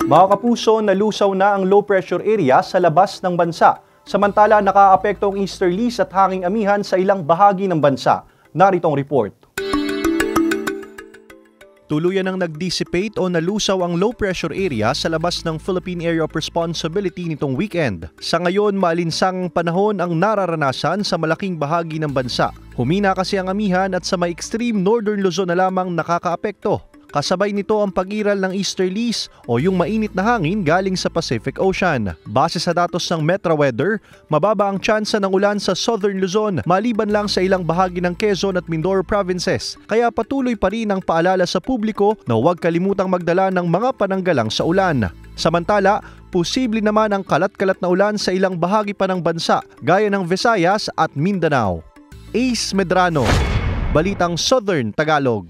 Mga kapuso, nalusaw na ang low pressure area sa labas ng bansa. Samantala, nakaapekto ang easterlies at hanging amihan sa ilang bahagi ng bansa. Narito ang report. Tuluyan ang nag-dissipate o nalusaw ang low pressure area sa labas ng Philippine Area of Responsibility nitong weekend. Sa ngayon, maalinsangang panahon ang nararanasan sa malaking bahagi ng bansa. Humina kasi ang amihan at sa may extreme northern Luzon na lamang nakakaapekto. Kasabay nito ang pag-iral ng easterlies o yung mainit na hangin galing sa Pacific Ocean. Base sa datos ng Metro Weather, mababa ang tsansa ng ulan sa Southern Luzon maliban lang sa ilang bahagi ng Quezon at Mindoro provinces. Kaya patuloy pa rin ang paalala sa publiko na huwag kalimutang magdala ng mga pananggalang sa ulan. Samantala, posible naman ang kalat-kalat na ulan sa ilang bahagi pa ng bansa gaya ng Visayas at Mindanao. Ace Medrano, Balitang Southern Tagalog.